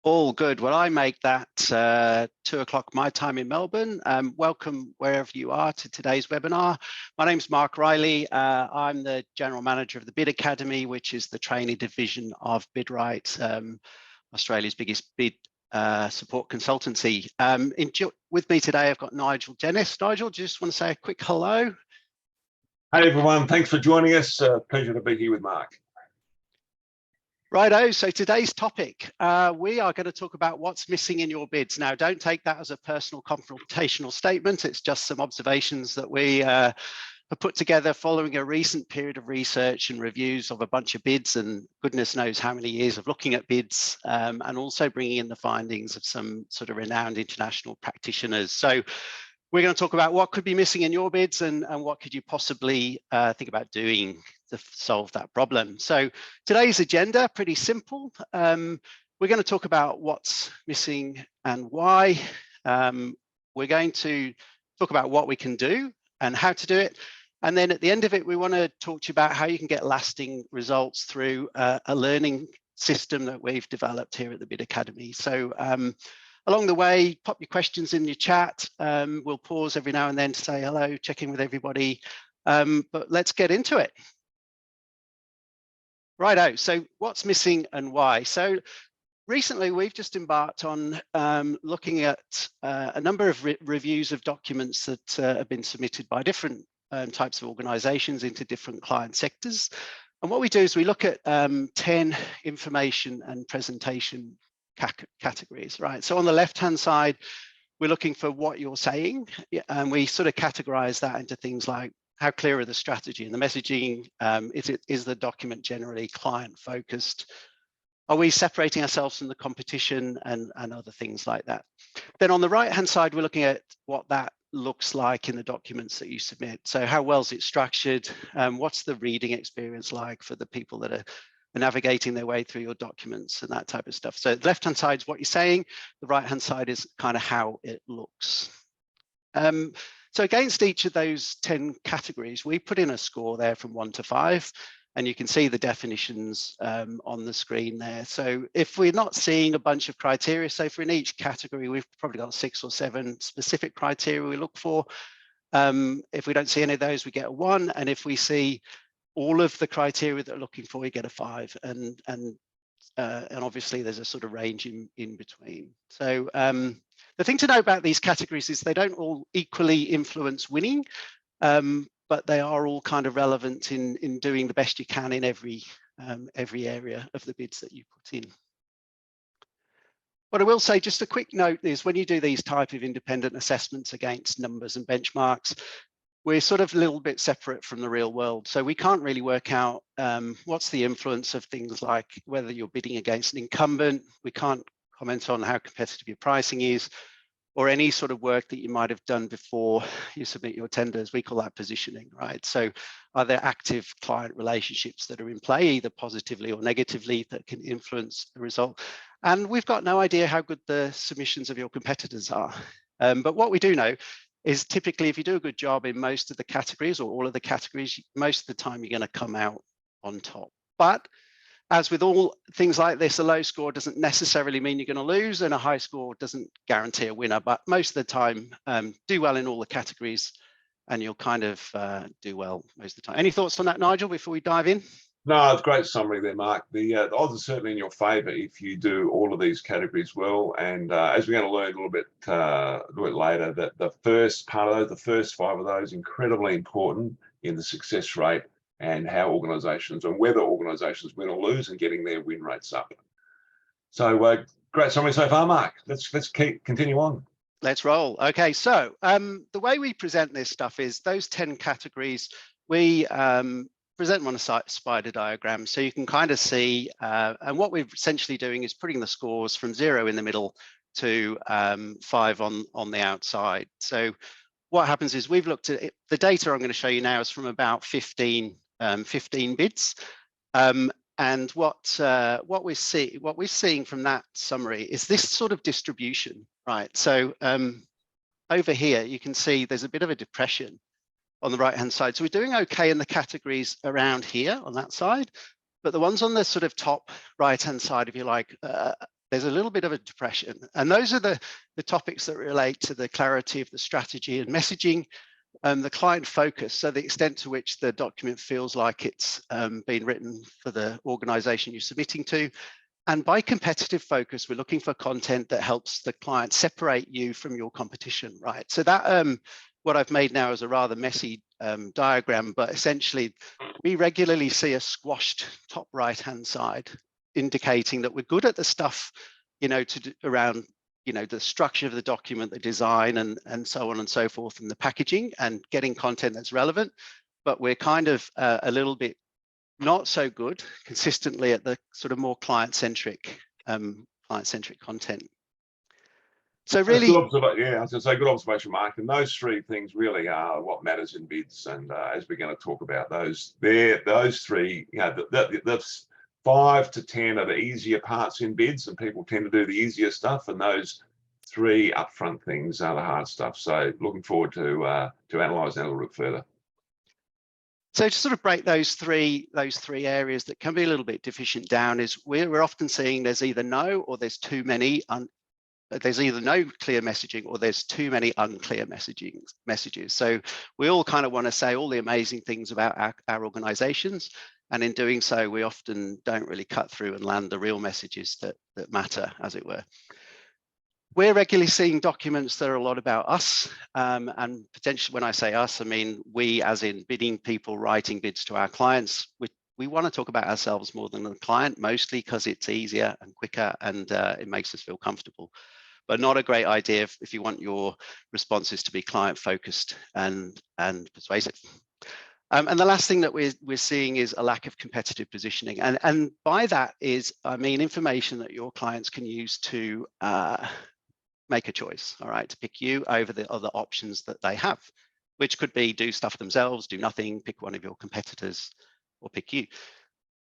All good. Well, I make that 2 o'clock my time in Melbourne. Welcome wherever you are to today's webinar. My name's Mark Riley. I'm the General Manager of the Bid Academy, which is the training division of BidWrite, Australia's biggest bid support consultancy. With me today, I've got Nigel Dennis. Nigel, just want to say a quick hello. Hey everyone, thanks for joining us. Pleasure to be here with Mark. Righto, so today's topic, we are going to talk about what's missing in your bids. Now, don't take that as a personal confrontational statement. It's just some observations that we have put together following a recent period of research and reviews of a bunch of bids, and goodness knows how many years of looking at bids, and also bringing in the findings of some sort of renowned international practitioners. So we're going to talk about what could be missing in your bids and what could you possibly think about doing to solve that problem. So today's agenda, pretty simple. We're going to talk about what's missing and why. We're going to talk about what we can do and how to do it. And then at the end of it, we want to talk to you about how you can get lasting results through a learning system that we've developed here at the Bid Academy. So along the way, pop your questions in your chat. We'll pause every now and then to say hello, check in with everybody. But let's get into it. Righto, so what's missing and why? So recently, we've just embarked on looking at a number of reviews of documents that have been submitted by different types of organizations into different client sectors. And what we do is we look at 10 information and presentation categories, right? So on the left-hand side, we're looking for what you're saying, and we sort of categorize that into things like how clear are the strategy and the messaging? Is the document generally client-focused? Are we separating ourselves from the competition and other things like that? Then on the right-hand side, we're looking at what that looks like in the documents that you submit. So how well is it structured? What's the reading experience like for the people that are navigating their way through your documents and that type of stuff? So the left-hand side is what you're saying. The right-hand side is kind of how it looks. So against each of those 10 categories, we put in a score there from 1 to 5, and you can see the definitions on the screen there. So if we're not seeing a bunch of criteria, so for in each category, we've probably got 6 or 7 specific criteria we look for. If we don't see any of those, we get a 1. And if we see all of the criteria that we're looking for, we get a 5. And obviously there's a sort of range in between. So the thing to know about these categories is they don't all equally influence winning, but they are all kind of relevant in doing the best you can in every area of the bids that you put in. What I will say, just a quick note, is when you do these type of independent assessments against numbers and benchmarks, we're sort of a little bit separate from the real world. So we can't really work out what's the influence of things like whether you're bidding against an incumbent. We can't comment on how competitive your pricing is, or any sort of work that you might have done before you submit your tenders. We call that positioning, right? So are there active client relationships that are in play, either positively or negatively, that can influence the result? And we've got no idea how good the submissions of your competitors are. But what we do know is typically if you do a good job in most of the categories or all of the categories, most of the time you're going to come out on top. But as with all things like this, a low score doesn't necessarily mean you're going to lose, and a high score doesn't guarantee a winner. But most of the time, do well in all the categories and you'll kind of do well most of the time. Any thoughts on that, Nigel, before we dive in? No, it's a great summary there, Mark. The odds are certainly in your favour if you do all of these categories well. And as we're going to learn a little bit later, that the first part of those, the first 5 of those, incredibly important in the success rate and how organisations and whether organisations win or lose and getting their win rates up. So great summary so far, Mark. Let's continue on. Let's roll. Okay, so the way we present this stuff is those 10 categories, we present them on a spider diagram, so you can kind of see, and what we're essentially doing is putting the scores from 0 in the middle to 5 on the outside. So what happens is we've looked at it, the data I'm going to show you now is from about 15 bids, and what we're seeing from that summary is this sort of distribution, right? So over here you can see there's a bit of a depression on the right hand side. So we're doing okay in the categories around here on that side, but the ones on the sort of top right hand side, if you like, there's a little bit of a depression. And those are the topics that relate to the clarity of the strategy and messaging, the client focus, so the extent to which the document feels like it's been written for the organization you're submitting to. And by competitive focus, we're looking for content that helps the client separate you from your competition, right? So that what I've made now is a rather messy diagram, but essentially we regularly see a squashed top right-hand side, indicating that we're good at the stuff, you know, around, you know, the structure of the document, the design, and so on and so forth, and the packaging, and getting content that's relevant. But we're kind of a little bit not so good consistently at the sort of more client-centric content. So really, yeah, I was going to say good observation, Mark. And those three things really are what matters in bids. And as we're going to talk about those three, you know, that's 5 to 10 are the easier parts in bids, and people tend to do the easier stuff. And those three upfront things are the hard stuff. So looking forward to analysing that a little bit further. So to sort of break those three areas that can be a little bit deficient down, is we're often seeing there's either no or there's too many. There's either no clear messaging or there's too many unclear messages. So we all kind of want to say all the amazing things about our organizations. And in doing so, we often don't really cut through and land the real messages that matter, as it were. We're regularly seeing documents that are a lot about us, and potentially when I say us, I mean we as in bidding people writing bids to our clients. We want to talk about ourselves more than the client, mostly because it's easier and quicker, and it makes us feel comfortable. But not a great idea if you want your responses to be client focused and persuasive. And the last thing that we're seeing is a lack of competitive positioning. And by that is, I mean, information that your clients can use to make a choice, all right, to pick you over the other options that they have, which could be do stuff themselves, do nothing, pick one of your competitors, or pick you.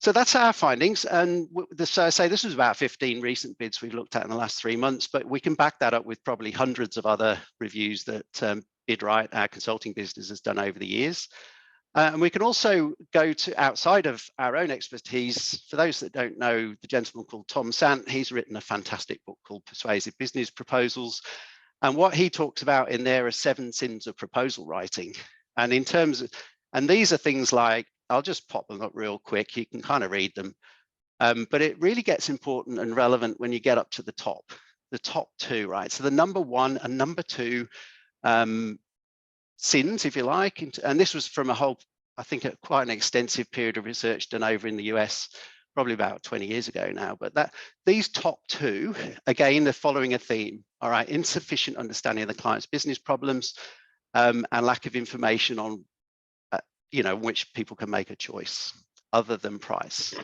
So that's our findings. And so I say this was about 15 recent bids we've looked at in the last 3 months, but we can back that up with probably hundreds of other reviews that BidWrite, our consulting business, has done over the years. And we can also go to outside of our own expertise. For those that don't know, the gentleman called Tom Sant, he's written a fantastic book called Persuasive Business Proposals. And what he talks about in there are 7 sins of proposal writing. And in terms of, and these are things like, I'll just pop them up real quick. You can kind of read them. But it really gets important and relevant when you get up to the top 2, right? So the number 1 and number 2 sins, if you like, and this was from a whole, I think, quite an extensive period of research done over in the US, probably about 20 years ago now. But these top 2, again, they're following a theme. All right, insufficient understanding of the client's business problems, and lack of information on, you know, which people can make a choice other than price.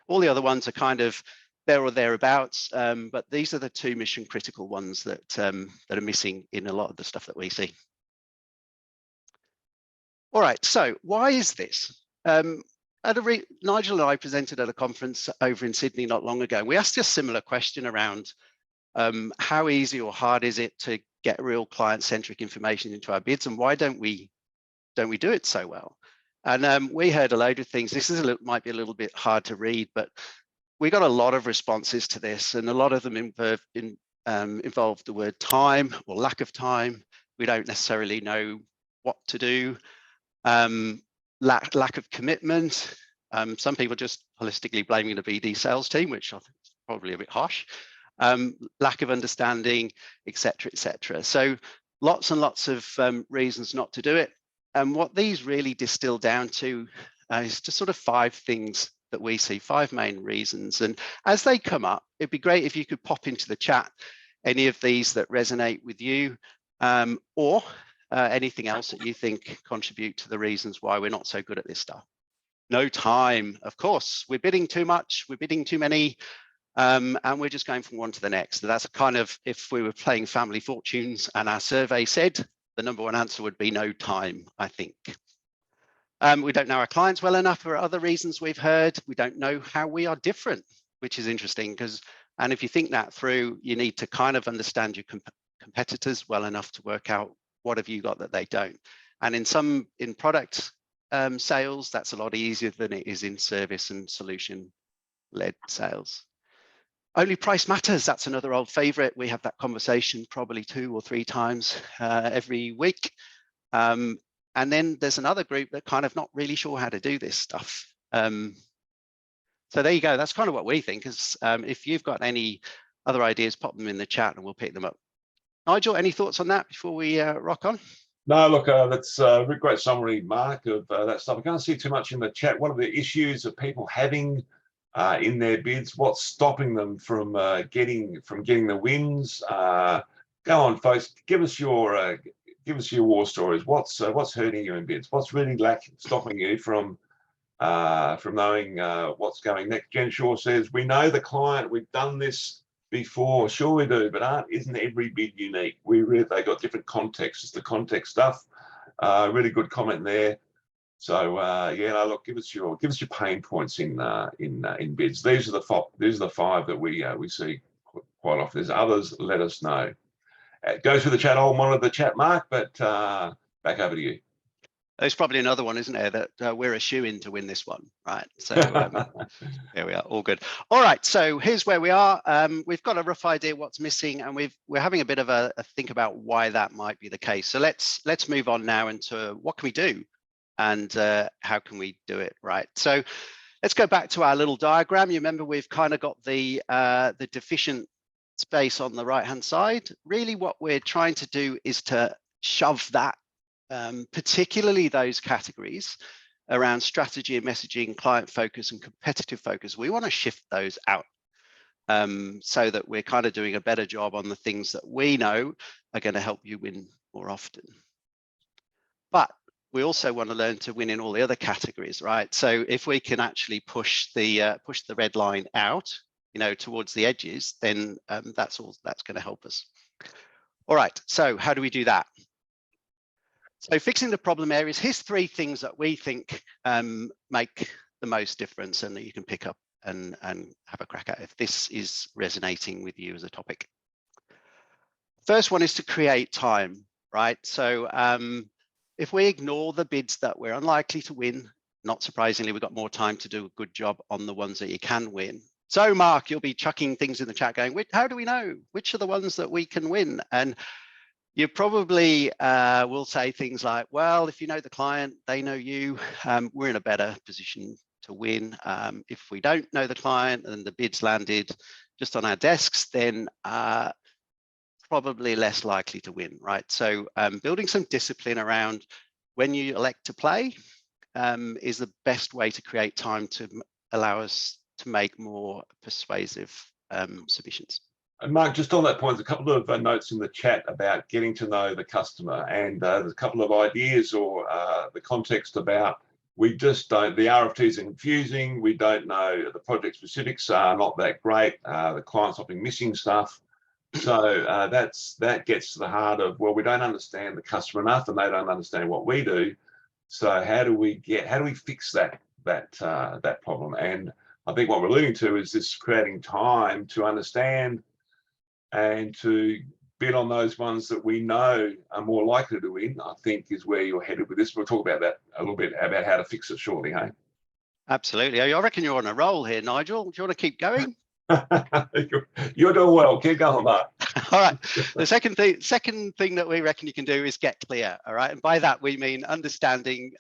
All the other ones are kind of there or thereabouts, but these are the 2 mission critical ones that are missing in a lot of the stuff that we see. All right, so why is this? Nigel and I presented at a conference over in Sydney not long ago. We asked a similar question around how easy or hard is it to get real client-centric information into our bids, and why don't we do it so well? And we heard a load of things. This might be a little bit hard to read, but we got a lot of responses to this, and a lot of them involved the word time or lack of time. We don't necessarily know what to do. Lack of commitment. Some people just holistically blaming the BD sales team, which I think is probably a bit harsh. Lack of understanding, etc., etc. So lots and lots of reasons not to do it. And what these really distill down to is just sort of 5 things that we see, 5 main reasons. And as they come up, it'd be great if you could pop into the chat any of these that resonate with you, or anything else that you think contribute to the reasons why we're not so good at this stuff. No time, of course, we're bidding too much, we're bidding too many, and we're just going from one to the next. So that's kind of, if we were playing Family Fortunes and our survey said, the number 1 answer would be no time, I think. We don't know our clients well enough for other reasons we've heard. We don't know how we are different, which is interesting because, and if you think that through, you need to kind of understand your competitors well enough to work out what have you got that they don't. And in product sales, that's a lot easier than it is in service and solution-led sales. Only price matters. That's another old favorite. We have that conversation probably 2 or 3 times every week. And then there's another group that kind of not really sure how to do this stuff. So there you go. That's kind of what we think is, if you've got any other ideas, pop them in the chat and we'll pick them up. Nigel, any thoughts on that before we rock on? No, look, that's a great summary, Mark, of that stuff. I can't see too much in the chat. What are the issues of people having in their bids? What's stopping them from getting the wins? Go on, folks. Give us your war stories. What's hurting you in bids? What's really stopping you from knowing what's going next? Jen Shaw says, we know the client. We've done this before. Sure we do, but isn't every bid unique? They got different contexts. It's the context stuff. Really good comment there. So yeah, no, look, give us your pain points in bids. These are the 5 that we see quite often. There's others. Let us know. Go through the chat. I'll monitor the chat, Mark. But back over to you. There's probably another one, isn't there, that we're a shoe-in to win this one, right? So there we are, all good. All right, so here's where we are. We've got a rough idea what's missing, and we're having a bit of a think about why that might be the case. So let's move on now into what can we do, and how can we do it right? So let's go back to our little diagram. You remember we've kind of got the deficient space on the right-hand side. Really, what we're trying to do is to shove that. Particularly those categories around strategy and messaging, client focus and competitive focus. We want to shift those out so that we're kind of doing a better job on the things that we know are going to help you win more often. But we also want to learn to win in all the other categories, right? So if we can actually push the red line out, towards the edges, then that's going to help us. All right, so how do we do that? So fixing the problem areas, here's 3 things that we think make the most difference and that you can pick up and have a crack at if this is resonating with you as a topic. First one is to create time, right? So if we ignore the bids that we're unlikely to win, not surprisingly, we've got more time to do a good job on the ones that you can win. So Mark, you'll be chucking things in the chat going, how do we know which are the ones that we can win? And you probably will say things like, well, if you know the client, they know you, we're in a better position to win. If we don't know the client and the bids landed just on our desks, then probably less likely to win, right? So building some discipline around when you elect to play is the best way to create time to allow us to make more persuasive submissions. And Mark, just on that point, there's a couple of notes in the chat about getting to know the customer, and there's a couple of ideas or the context about we just don't, the RFTs are confusing, we don't know, the project specifics are not that great, the client's often missing stuff. So that gets to the heart of, well, we don't understand the customer enough and they don't understand what we do. So how do we fix that problem? And I think what we're alluding to is this creating time to understand and to bid on those ones that we know are more likely to win, I think is where you're headed with this. We'll talk about that a little bit, about how to fix it shortly, hey? Absolutely. I reckon you're on a roll here, Nigel. Do you want to keep going? You're doing well. Keep going, Mark. All right. The second thing that we reckon you can do is get clear. All right. And by that, we mean understanding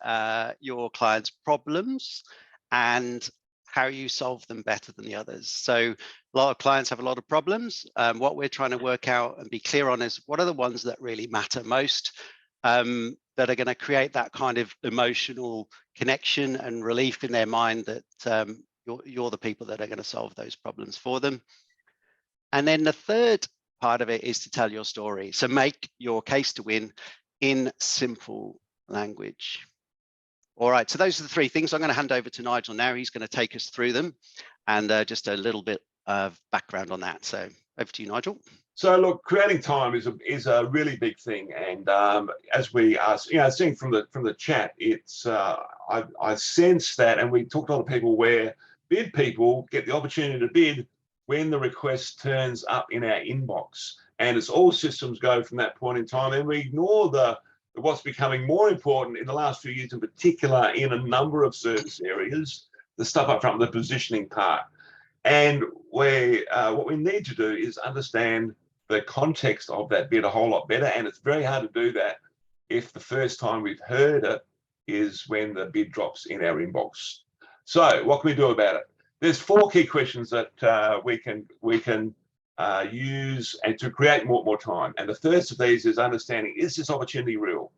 your client's problems and how you solve them better than the others. So a lot of clients have a lot of problems. What we're trying to work out and be clear on is what are the ones that really matter most, that are going to create that kind of emotional connection and relief in their mind that you're the people that are going to solve those problems for them. And then the third part of it is to tell your story. So make your case to win in simple language. All right, so those are the 3 things. I'm going to hand over to Nigel now. He's going to take us through them and just a little bit of background on that. So over to you, Nigel. So look, creating time is a really big thing, and as we are, seeing from the chat, it's I sense that, and we talked to a lot of people where bid people get the opportunity to bid when the request turns up in our inbox, and it's all systems go from that point in time, and we ignore what's becoming more important in the last few years, in particular in a number of service areas, the stuff up front, the positioning part. And what we need to do is understand the context of that bid a whole lot better. And it's very hard to do that if the first time we've heard it is when the bid drops in our inbox. So what can we do about it? There's 4 key questions that we can use and to create more time. And the first of these is understanding, is this opportunity real?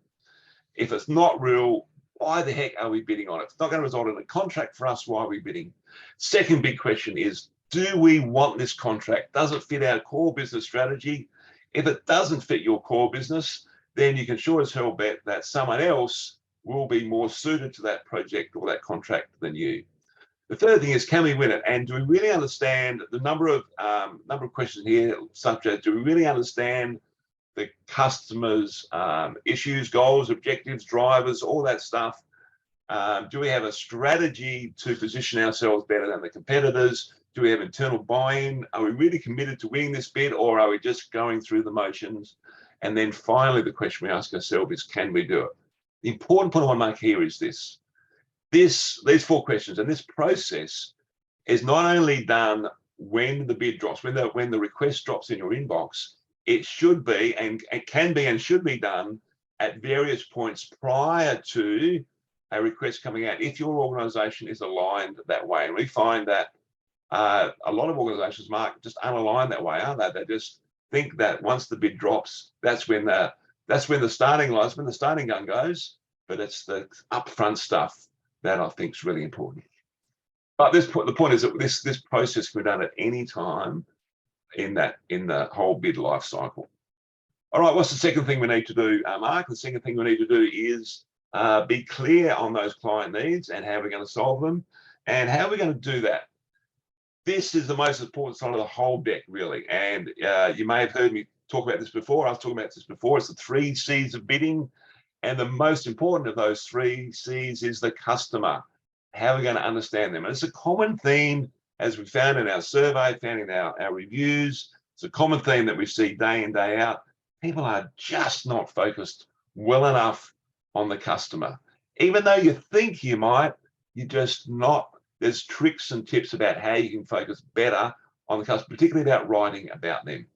If it's not real, why the heck are we bidding on it? It's not going to result in a contract for us. Why are we bidding? Second big question is, do we want this contract? Does it fit our core business strategy? If it doesn't fit your core business, then you can sure as hell bet that someone else will be more suited to that project or that contract than you. The third thing is, can we win it? And do we really understand the number of questions here, such as, do we really understand the customer's issues, goals, objectives, drivers, all that stuff? Do we have a strategy to position ourselves better than the competitors? Do we have internal buy-in? Are we really committed to winning this bid, or are we just going through the motions? And then finally, the question we ask ourselves is, can we do it? The important point I want to make here is this. These 4 questions and this process is not only done when the bid drops, when the request drops in your inbox. It should be, and it can be and should be done at various points prior to a request coming out, if your organization is aligned that way. And we find that a lot of organizations, Mark, just unaligned that way, aren't they? They just think that once the bid drops, that's when the starting lights, when the starting gun goes. But it's the upfront stuff that I think is really important. But the point is that this process can be done at any time in the whole bid life cycle. All right, what's the second thing we need to do, Mark? The second thing we need to do is be clear on those client needs and how we're going to solve them. And how we're going to do that. This is the most important side of the whole deck, really. And you may have heard me talk about this before. I was talking about this before. It's the 3 C's of bidding. And the most important of those 3 C's is the customer. How are we going to understand them? And it's a common theme, as we found in our survey, found in our reviews. It's a common theme that we see day in, day out. People are just not focused well enough on the customer. Even though you think you might, you're just not. There's tricks and tips about how you can focus better on the customer, particularly about writing about them.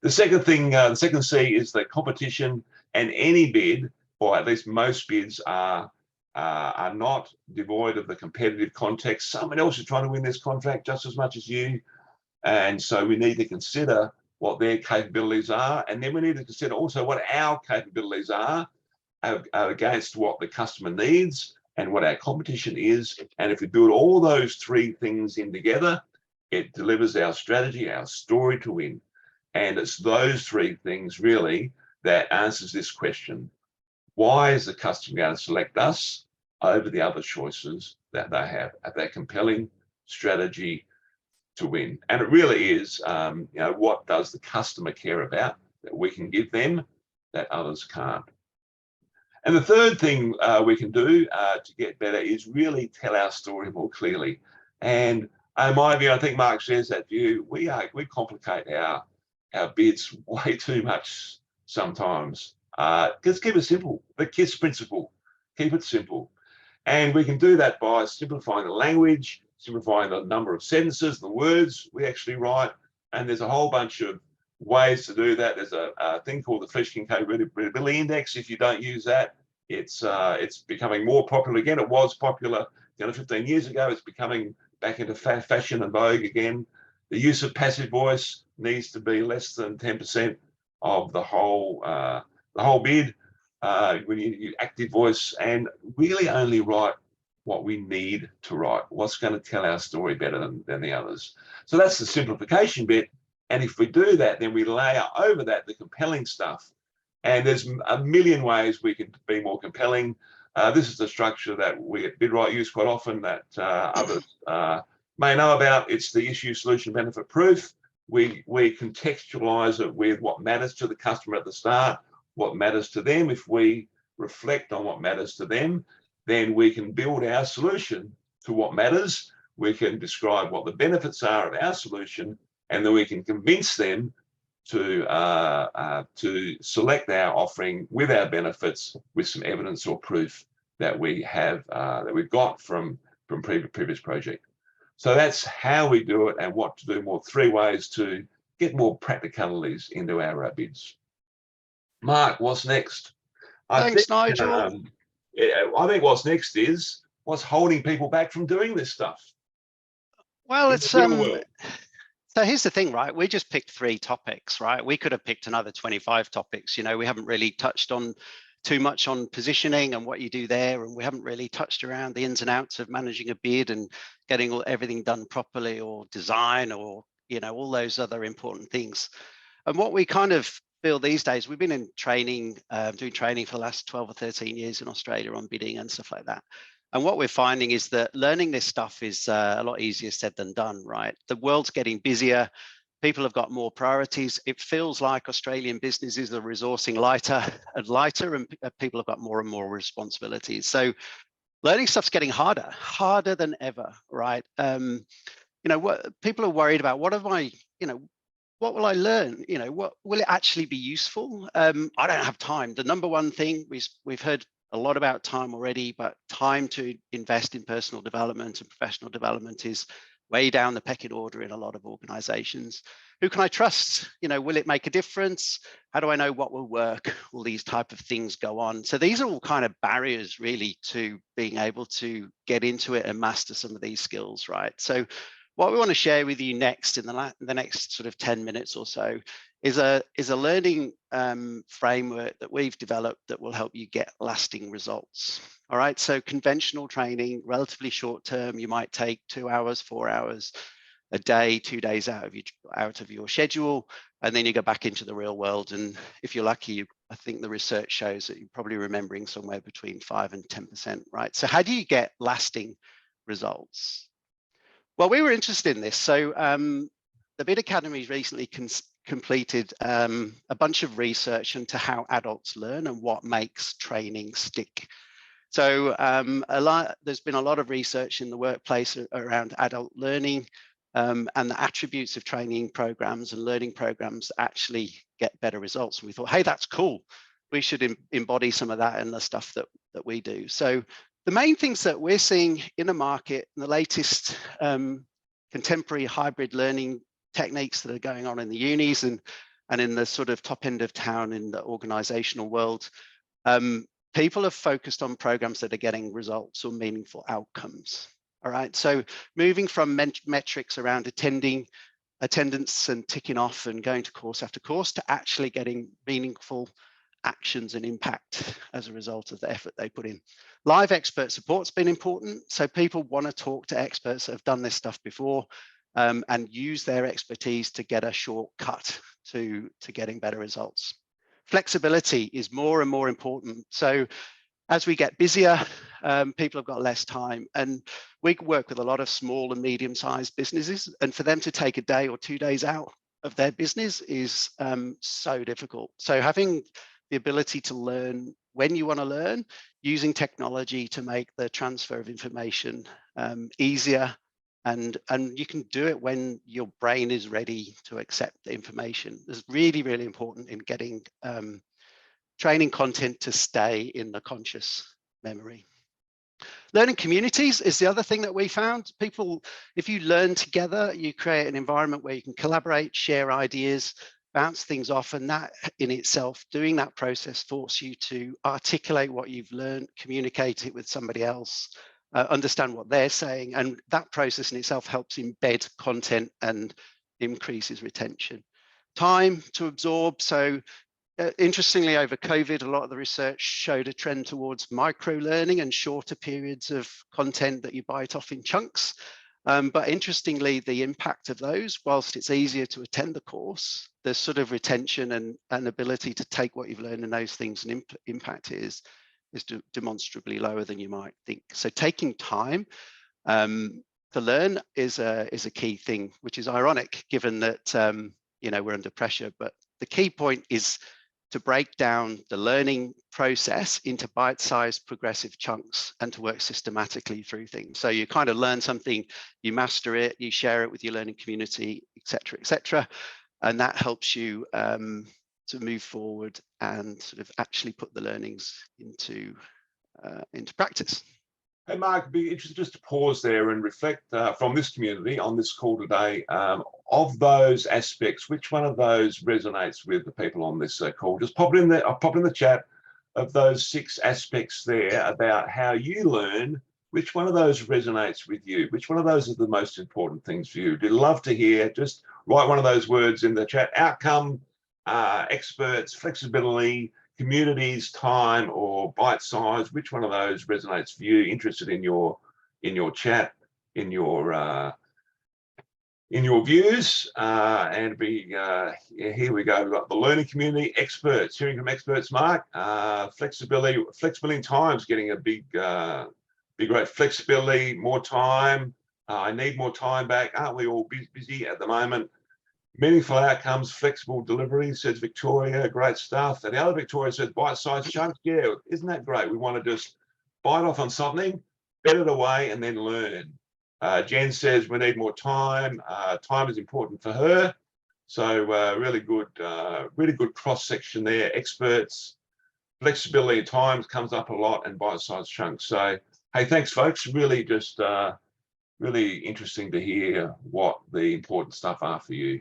The second thing, the second C is the competition, and any bid, or at least most bids, are not devoid of the competitive context. Someone else is trying to win this contract just as much as you. And so we need to consider what their capabilities are. And then we need to consider also what our capabilities are against what the customer needs and what our competition is. And if we build all those 3 things in together, it delivers our strategy, our story to win. And it's those 3 things really that answers this question. Why is the customer going to select us over the other choices that they have at their compelling strategy to win? And it really is, what does the customer care about that we can give them that others can't? And the third thing we can do to get better is really tell our story more clearly. And in my view, I think Mark shares that view. We complicate our bids way too much sometimes. Just keep it simple. The KISS principle. Keep it simple. And we can do that by simplifying the language, simplifying the number of sentences, the words we actually write. And there's a whole bunch of ways to do that. There's a thing called the Freshkin Capability Index. If you don't use that, it's becoming more popular again. It was popular 15 years ago. It's becoming back into fashion and vogue again. The use of passive voice needs to be less than 10% of the whole bid. We need to use active voice and really only write what we need to write, what's going to tell our story better than the others. So that's the simplification bit. And if we do that, then we layer over that the compelling stuff. And there's a million ways we can be more compelling. This is the structure that we at BidWrite use quite often that others may know about. It's the issue, solution, benefit, proof. We contextualize it with what matters to the customer at the start, what matters to them. If we reflect on what matters to them, then we can build our solution to what matters. We can describe what the benefits are of our solution, and then we can convince them to select our offering with our benefits, with some evidence or proof that we have that we've got from previous project. So that's how we do it and what to do more. 3 ways to get more practicalities into our bids. Mark, what's next? Thanks, Nigel. I think what's next is what's holding people back from doing this stuff Well, in it's the real world. so here's the thing, right? We just picked 3 topics, right? We could have picked another 25 topics. You know, we haven't really touched on too much on positioning and what you do there, and we haven't really touched around the ins and outs of managing a bid and getting everything done properly, or design, or all those other important things. And what we kind of feel these days, we've been in training, doing training for the last 12 or 13 years in Australia on bidding and stuff like that. And what we're finding is that learning this stuff is a lot easier said than done, right? The world's getting busier. People have got more priorities. It feels like Australian businesses are resourcing lighter and lighter, and people have got more and more responsibilities. So learning stuff's getting harder than ever, right? What people are worried about, what what will I learn? What will it actually be useful? I don't have time. The number one thing we've heard a lot about time already, but time to invest in personal development and professional development is way down the pecking order in a lot of organizations. Who can I trust? Will it make a difference? How do I know what will work? All these type of things go on. So these are all kind of barriers really to being able to get into it and master some of these skills, right? So what we want to share with you next in the next sort of 10 minutes or so is a learning framework that we've developed that will help you get lasting results. All right, so conventional training, relatively short term, you might take 2 hours, 4 hours a day, 2 days out of your schedule, and then you go back into the real world. And if you're lucky, I think the research shows that you're probably remembering somewhere between 5 and 10%, right? So how do you get lasting results? Well, we were interested in this. So the Bid Academy recently completed a bunch of research into how adults learn and what makes training stick. So there's been a lot of research in the workplace around adult learning and the attributes of training programs and learning programs actually get better results. And we thought, hey, that's cool. We should embody some of that in the stuff that we do. So the main things that we're seeing in the market, the latest contemporary hybrid learning techniques that are going on in the unis and in the sort of top end of town in the organizational world, people have focused on programs that are getting results or meaningful outcomes. All right, so moving from metrics around attendance and ticking off and going to course after course to actually getting meaningful actions and impact as a result of the effort they put in. Live expert support's been important. So people want to talk to experts that have done this stuff before and use their expertise to get a shortcut to getting better results. Flexibility is more and more important. So as we get busier, people have got less time, and we work with a lot of small and medium-sized businesses, and for them to take a day or 2 days out of their business is so difficult. So having the ability to learn when you want to learn, using technology to make the transfer of information easier, and you can do it when your brain is ready to accept the information. It's really, really important in getting training content to stay in the conscious memory. Learning communities is the other thing that we found. People, if you learn together, you create an environment where you can collaborate, share ideas, bounce things off, and that in itself, doing that process forces you to articulate what you've learned, communicate it with somebody else, understand what they're saying, and that process in itself helps embed content and increases retention. Time to absorb. So interestingly, over COVID, a lot of the research showed a trend towards micro learning and shorter periods of content that you bite off in chunks. But interestingly, the impact of those, whilst it's easier to attend the course, the sort of retention and ability to take what you've learned in those things and impact it is demonstrably lower than you might think. So taking time to learn is a key thing, which is ironic given that we're under pressure. But the key point is to break down the learning process into bite-sized progressive chunks and to work systematically through things. So you kind of learn something, you master it, you share it with your learning community, et cetera, and that helps you to move forward and sort of actually put the learnings into practice. Hey, Mark, it'd be interesting just to pause there and reflect from this community on this call today. Of those aspects, which one of those resonates with the people on this call? Just pop it in there. I'll pop it in the chat of those 6 aspects there about how you learn. Which one of those resonates with you? Which one of those are the most important things for you? I'd love to hear. Just write one of those words in the chat. Outcome, experts, flexibility, communities, time, or bite size. Which one of those resonates for you? Interested in your chat, in your views, and yeah, here we go. We've got the learning community, experts, hearing from experts. Mark, flexibility in times, getting a big rate. Flexibility, more time. I need more time back. Aren't we all busy at the moment? Meaningful outcomes, flexible delivery, says Victoria. Great stuff. And the other Victoria says bite-sized chunks. Yeah, isn't that great? We want to just bite off on something, bet it away, and then learn. Jen says we need more time. Time is important for her. So really good cross-section there. Experts, flexibility at times comes up a lot, and bite-sized chunks. So, hey, thanks, folks. Really just really interesting to hear what the important stuff are for you.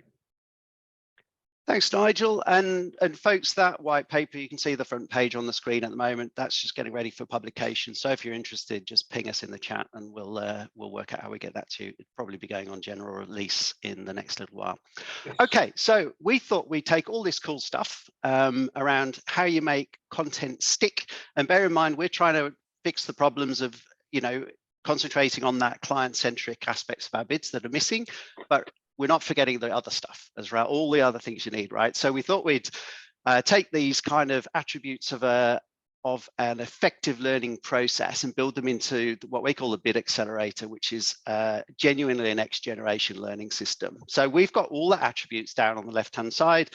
Thanks, Nigel. And folks, that white paper, you can see the front page on the screen at the moment. That's just getting ready for publication. So if you're interested, just ping us in the chat and we'll work out how we get that to you. It'll probably be going on general release in the next little while. Yes. Okay, so we thought we'd take all this cool stuff around how you make content stick. And bear in mind, we're trying to fix the problems of, concentrating on that client-centric aspects of our bids that are missing, but we're not forgetting the other stuff as well, all the other things you need, right? So we thought we'd take these kind of attributes of an effective learning process and build them into what we call the Bid Accelerator, which is genuinely a next generation learning system. So we've got all the attributes down on the left-hand side.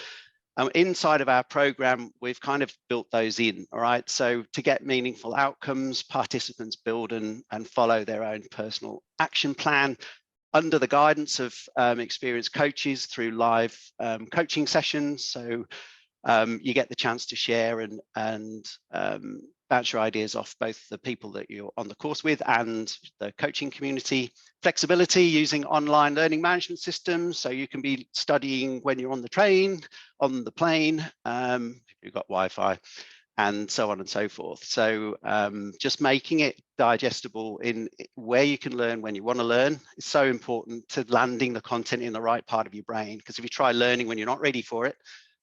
Inside of our program, we've kind of built those in, all right? So to get meaningful outcomes, participants build and follow their own personal action plan under the guidance of experienced coaches through live coaching sessions. So you get the chance to share and bounce your ideas off both the people that you're on the course with and the coaching community. Flexibility using online learning management systems. So you can be studying when you're on the train, on the plane, if you've got Wi-Fi, and so on and so forth. So just making it digestible in where you can learn when you want to learn is so important to landing the content in the right part of your brain. Because if you try learning when you're not ready for it,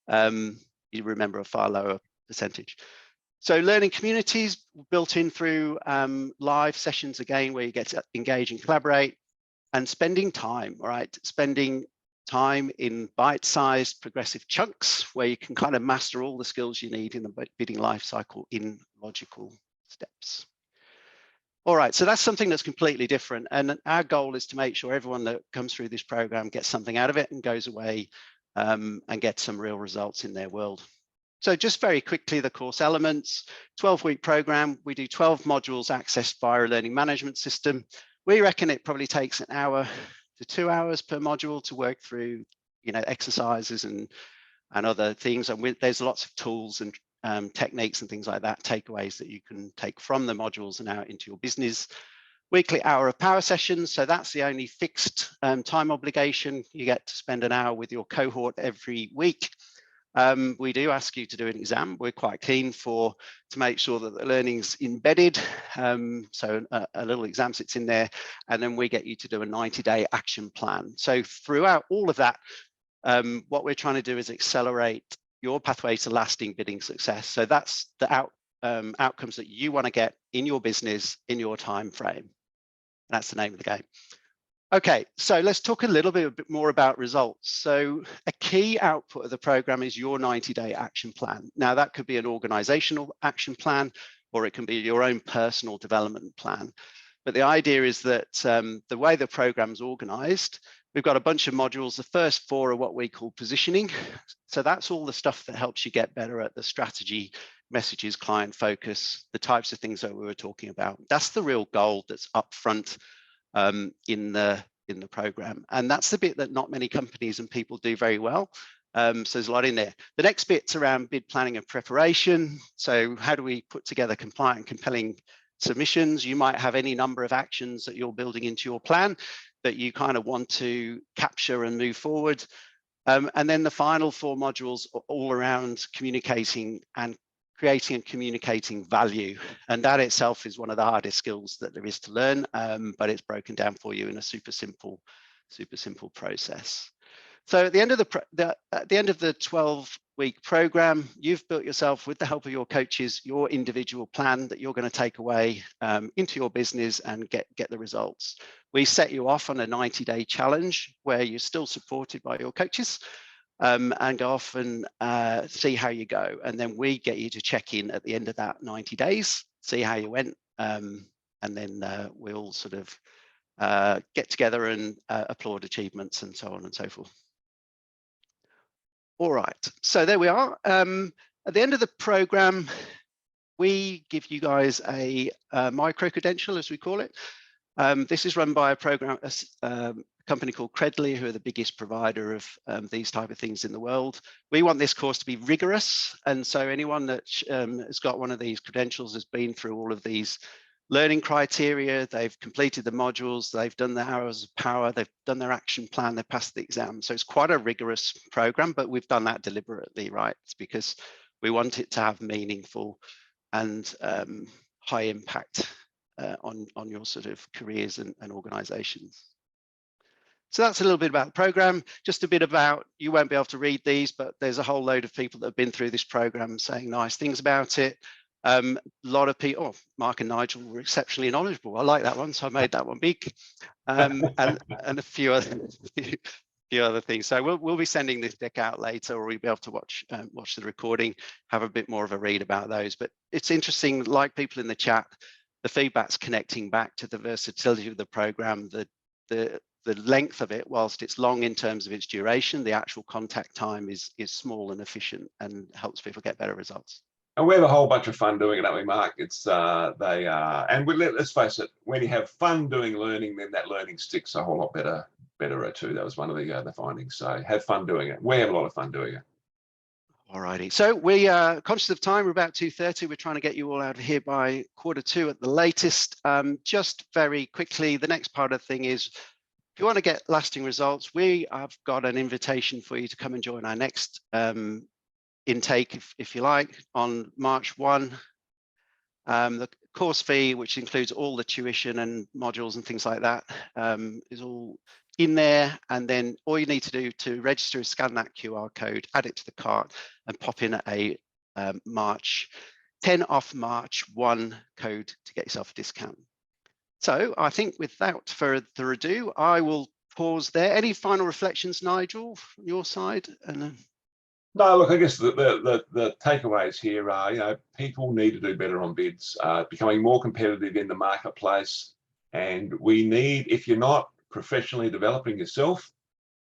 you remember a far lower percentage. So learning communities built in through live sessions again, where you get to engage and collaborate, and spending time, all right? Spending time in bite-sized progressive chunks where you can kind of master all the skills you need in the bidding life cycle in logical steps. All right, so that's something that's completely different. And our goal is to make sure everyone that comes through this program gets something out of it and goes away and gets some real results in their world. So just very quickly, the course elements, 12-week program. We do 12 modules accessed via a learning management system. We reckon it probably takes an hour to 2 hours per module to work through, exercises and other things. And there's lots of tools and techniques and things like that, takeaways that you can take from the modules and out into your business. Weekly hour of power sessions. So that's the only fixed time obligation. You get to spend an hour with your cohort every week. We do ask you to do an exam. We're quite keen to make sure that the learning's embedded. So a little exam sits in there, and then we get you to do a 90-day action plan. So throughout all of that, what we're trying to do is accelerate your pathway to lasting bidding success. So that's the outcomes that you want to get in your business in your time frame. That's the name of the game. Okay, so let's talk a little bit more about results. So a key output of the program is your 90-day action plan. Now that could be an organizational action plan, or it can be your own personal development plan. But the idea is that the way the program's organized, we've got a bunch of modules. The first 4 are what we call positioning. So that's all the stuff that helps you get better at the strategy, messages, client focus, the types of things that we were talking about. That's the real goal that's up front in the program, and that's the bit that not many companies and people do very well. So there's a lot in there. The next bit's around bid planning and preparation. So how do we put together compliant and compelling submissions. You might have any number of actions that you're building into your plan that you kind of want to capture and move forward. And then the final 4 modules are all around communicating and creating and communicating value. And that itself is one of the hardest skills that there is to learn, but it's broken down for you in a super simple process. So at the end of the 12-week program, you've built yourself, with the help of your coaches, your individual plan that you're going to take away into your business and get the results. We set you off on a 90-day challenge where you're still supported by your coaches, and go off and see how you go. And then we get you to check in at the end of that 90 days, see how you went, and then we'll sort of get together and applaud achievements and so on and so forth. All right, so there we are. At the end of the program, we give you guys a micro credential, as we call it. This is run by a company called Credly, who are the biggest provider of these type of things in the world. We want this course to be rigorous, and so anyone that has got one of these credentials has been through all of these learning criteria, they've completed the modules, they've done the hours of power, they've done their action plan, they've passed the exam. So it's quite a rigorous program, but we've done that deliberately, right? It's because we want it to have meaningful and high impact on your sort of careers and organizations. So that's a little bit about the program. Just a bit about, you won't be able to read these, but there's a whole load of people that have been through this program saying nice things about it. A lot of people, Mark and Nigel were exceptionally knowledgeable. I like that one, so I made that one big. And a few other things. So we'll be sending this deck out later, or you'll be able to watch the recording, have a bit more of a read about those. But it's interesting, like people in the chat, the feedback's connecting back to the versatility of the program, the length of it. Whilst it's long in terms of its duration, the actual contact time is small and efficient and helps people get better results. And we have a whole bunch of fun doing it, don't we, Mark? It's and let's face it, when you have fun doing learning, then that learning sticks a whole lot better too. That was one of the findings. So have fun doing it. We have a lot of fun doing it. Alrighty, so we are conscious of time. We're about 2:30. We're trying to get you all out of here by 1:45 at the latest. Just very quickly, the next part of the thing is, if you want to get lasting results, we have got an invitation for you to come and join our next intake, if you like, on March 1. The course fee, which includes all the tuition and modules and things like that, is all in there. And then all you need to do to register is scan that QR code, add it to the cart, and pop in a March 10 off March 1 code to get yourself a discount. So I think without further ado, I will pause there. Any final reflections, Nigel, from your side? And no, look, I guess the takeaways here are, people need to do better on bids, becoming more competitive in the marketplace. And we need, if you're not professionally developing yourself,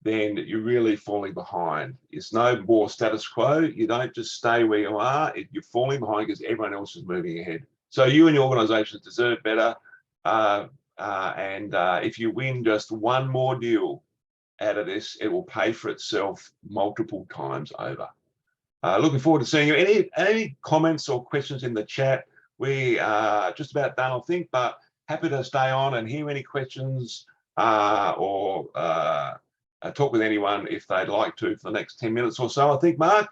then you're really falling behind. It's no more status quo. You don't just stay where you are. You're falling behind because everyone else is moving ahead. So you and your organizations deserve better. And if you win just one more deal out of this, it will pay for itself multiple times over. Looking forward to seeing you. Any comments or questions in the chat? We are just about done, I think, but happy to stay on and hear any questions or talk with anyone if they'd like to for the next 10 minutes or so. I think, Mark,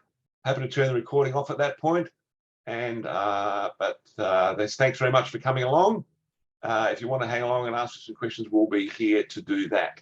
happy to turn the recording off at that point. And thanks very much for coming along. If you want to hang along and ask us some questions, we'll be here to do that.